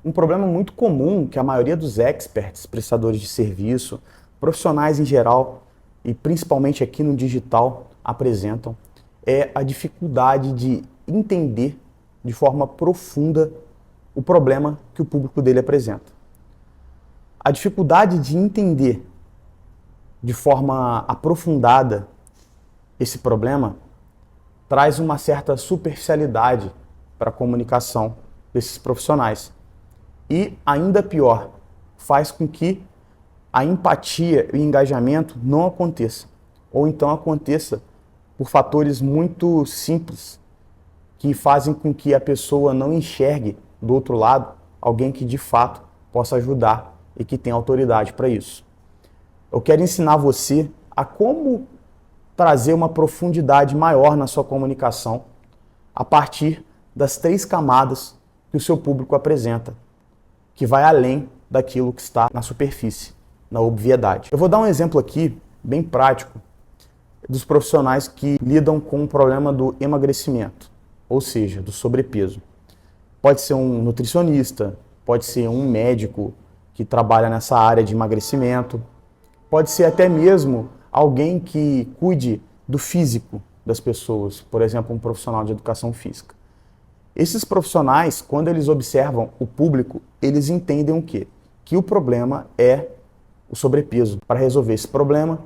Um problema muito comum que a maioria dos experts, prestadores de serviço, profissionais em geral e principalmente aqui no digital apresentam é a dificuldade de entender de forma profunda o problema que o público dele apresenta. A dificuldade de entender de forma aprofundada esse problema traz uma certa superficialidade para a comunicação desses profissionais. E, ainda pior, faz com que a empatia e o engajamento não aconteça. Ou então aconteça por fatores muito simples, que fazem com que a pessoa não enxergue do outro lado alguém que de fato possa ajudar e que tem autoridade para isso. Eu quero ensinar você a como trazer uma profundidade maior na sua comunicação a partir das 3 camadas que o seu público apresenta, que vai além daquilo que está na superfície, na obviedade. Eu vou dar um exemplo aqui, bem prático, dos profissionais que lidam com o problema do emagrecimento, ou seja, do sobrepeso. Pode ser um nutricionista, pode ser um médico que trabalha nessa área de emagrecimento, pode ser até mesmo alguém que cuide do físico das pessoas, por exemplo, um profissional de educação física. Esses profissionais, quando eles observam o público, eles entendem o quê? Que o problema é o sobrepeso. Para resolver esse problema,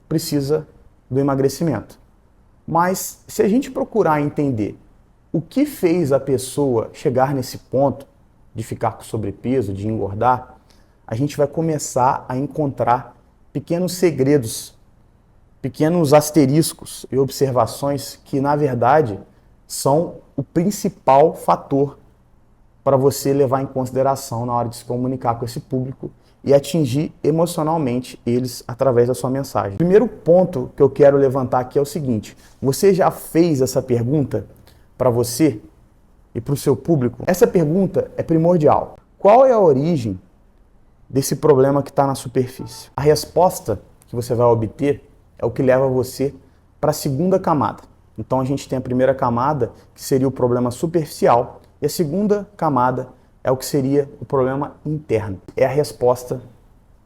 precisa do emagrecimento. Mas se a gente procurar entender o que fez a pessoa chegar nesse ponto de ficar com sobrepeso, de engordar, a gente vai começar a encontrar pequenos segredos, pequenos asteriscos e observações que, na verdade, são o principal fator para você levar em consideração na hora de se comunicar com esse público e atingir emocionalmente eles através da sua mensagem. O primeiro ponto que eu quero levantar aqui é o seguinte: você já fez essa pergunta para você e para o seu público? Essa pergunta é primordial. Qual é a origem desse problema que está na superfície? A resposta que você vai obter é o que leva você para a segunda camada. Então a gente tem a primeira camada, que seria o problema superficial, e a segunda camada é o que seria o problema interno. É a resposta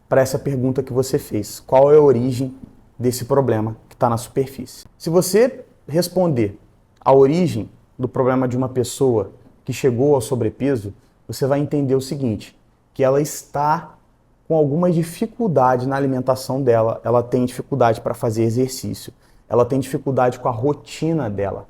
para essa pergunta que você fez. Qual é a origem desse problema que está na superfície? Se você responder a origem do problema de uma pessoa que chegou ao sobrepeso, você vai entender o seguinte, que ela está com alguma dificuldade na alimentação dela, ela tem dificuldade para fazer exercício, ela tem dificuldade com a rotina dela.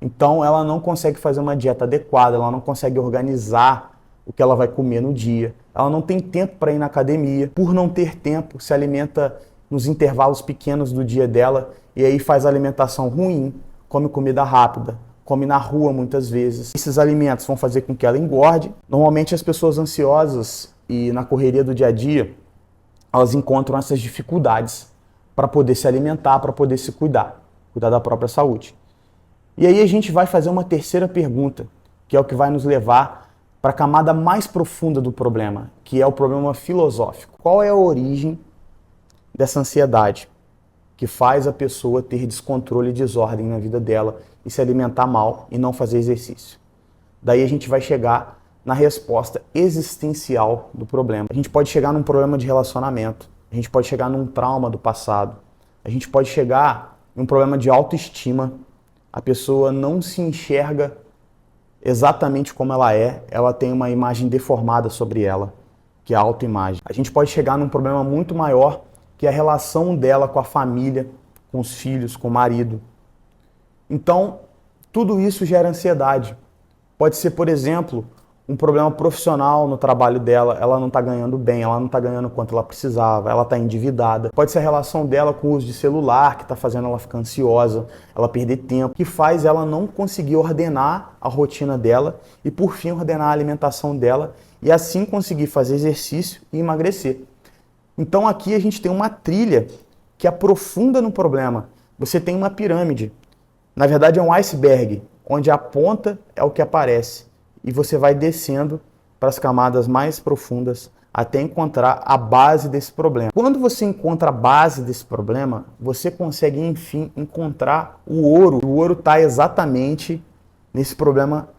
Então ela não consegue fazer uma dieta adequada, ela não consegue organizar o que ela vai comer no dia, ela não tem tempo para ir na academia, por não ter tempo, se alimenta nos intervalos pequenos do dia dela e aí faz alimentação ruim, come comida rápida, come na rua muitas vezes. Esses alimentos vão fazer com que ela engorde. Normalmente as pessoas ansiosas e na correria do dia a dia, elas encontram essas dificuldades para poder se alimentar, para poder se cuidar da própria saúde. E aí a gente vai fazer uma terceira pergunta, que é o que vai nos levar para a camada mais profunda do problema, que é o problema filosófico. Qual é a origem dessa ansiedade que faz a pessoa ter descontrole e desordem na vida dela e se alimentar mal e não fazer exercício? Daí a gente vai chegar na resposta existencial do problema. A gente pode chegar num problema de relacionamento, a gente pode chegar num trauma do passado, a gente pode chegar num problema de autoestima. A pessoa não se enxerga exatamente como ela tem uma imagem deformada sobre ela, que é a autoimagem. A gente pode chegar num problema muito maior, que é a relação dela com a família, com os filhos, com o marido. Então, tudo isso gera ansiedade. Pode ser, por exemplo, um problema profissional no trabalho dela, ela não está ganhando bem, ela não está ganhando quanto ela precisava, ela está endividada. Pode ser a relação dela com o uso de celular, que está fazendo ela ficar ansiosa, ela perder tempo, que faz ela não conseguir ordenar a rotina dela e, por fim, ordenar a alimentação dela e assim conseguir fazer exercício e emagrecer. Então aqui a gente tem uma trilha que aprofunda no problema. Você tem uma pirâmide. Na verdade é um iceberg, onde a ponta é o que aparece. E você vai descendo para as camadas mais profundas até encontrar a base desse problema. Quando você encontra a base desse problema, você consegue, enfim, encontrar o ouro. O ouro está exatamente nesse problema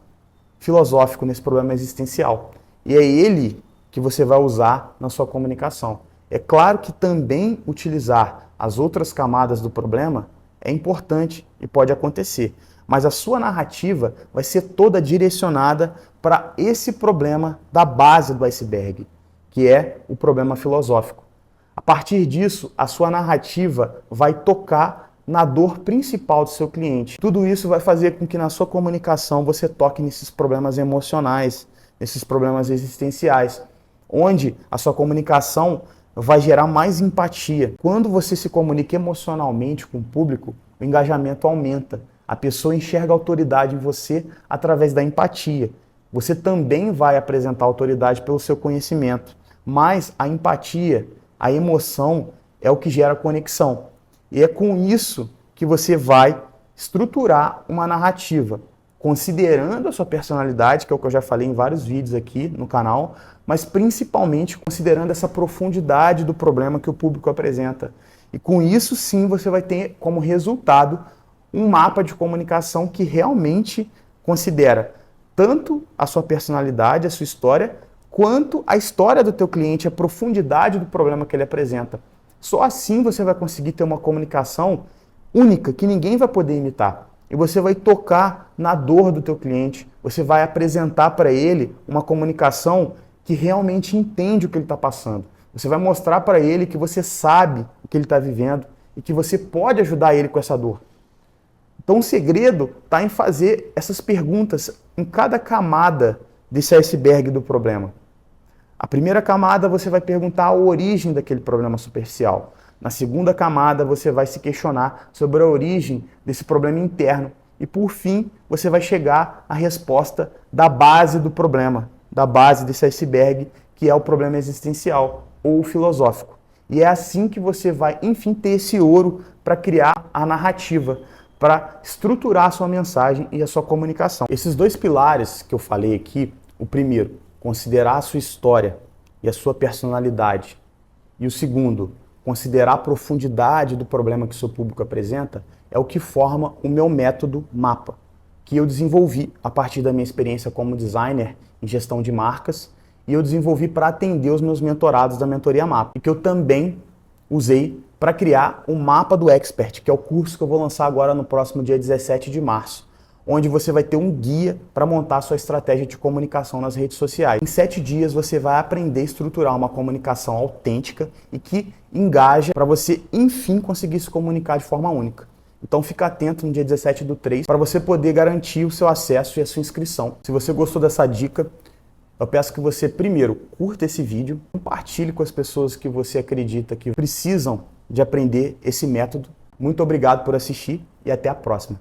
filosófico nesse problema existencial. E é ele que você vai usar na sua comunicação. É claro que também utilizar as outras camadas do problema é importante e pode acontecer, mas a sua narrativa vai ser toda direcionada para esse problema da base do iceberg, que é o problema filosófico. A partir disso, a sua narrativa vai tocar na dor principal do seu cliente. Tudo isso vai fazer com que na sua comunicação você toque nesses problemas emocionais, nesses problemas existenciais, onde a sua comunicação vai gerar mais empatia. Quando você se comunica emocionalmente com o público, o engajamento aumenta. A pessoa enxerga autoridade em você através da empatia. Você também vai apresentar autoridade pelo seu conhecimento, mas a empatia, a emoção é o que gera conexão. E é com isso que você vai estruturar uma narrativa, considerando a sua personalidade, que é o que eu já falei em vários vídeos aqui no canal, mas principalmente considerando essa profundidade do problema que o público apresenta. E com isso sim você vai ter como resultado um mapa de comunicação que realmente considera tanto a sua personalidade, a sua história, quanto a história do teu cliente, a profundidade do problema que ele apresenta. Só assim você vai conseguir ter uma comunicação única, que ninguém vai poder imitar. E você vai tocar na dor do teu cliente, você vai apresentar para ele uma comunicação que realmente entende o que ele está passando. Você vai mostrar para ele que você sabe o que ele está vivendo e que você pode ajudar ele com essa dor. Então o segredo está em fazer essas perguntas em cada camada desse iceberg do problema. A primeira camada você vai perguntar a origem daquele problema superficial. Na segunda camada você vai se questionar sobre a origem desse problema interno. E por fim você vai chegar à resposta da base do problema, da base desse iceberg, que é o problema existencial ou filosófico. E é assim que você vai, enfim, ter esse ouro para criar a narrativa, para estruturar a sua mensagem e a sua comunicação. Esses dois pilares que eu falei aqui, o primeiro, considerar a sua história e a sua personalidade. E o segundo, considerar a profundidade do problema que o seu público apresenta, é o que forma o meu método MAPA, que eu desenvolvi a partir da minha experiência como designer em gestão de marcas, e eu desenvolvi para atender os meus mentorados da mentoria MAPA, e que eu também usei para criar o Mapa do Expert, que é o curso que eu vou lançar agora no próximo dia 17 de março, onde você vai ter um guia para montar a sua estratégia de comunicação nas redes sociais. Em 7 dias você vai aprender a estruturar uma comunicação autêntica e que engaja para você, enfim, conseguir se comunicar de forma única. Então fica atento no dia 17/3 para você poder garantir o seu acesso e a sua inscrição. Se você gostou dessa dica, eu peço que você primeiro curta esse vídeo, compartilhe com as pessoas que você acredita que precisam de aprender esse método. Muito obrigado por assistir e até a próxima.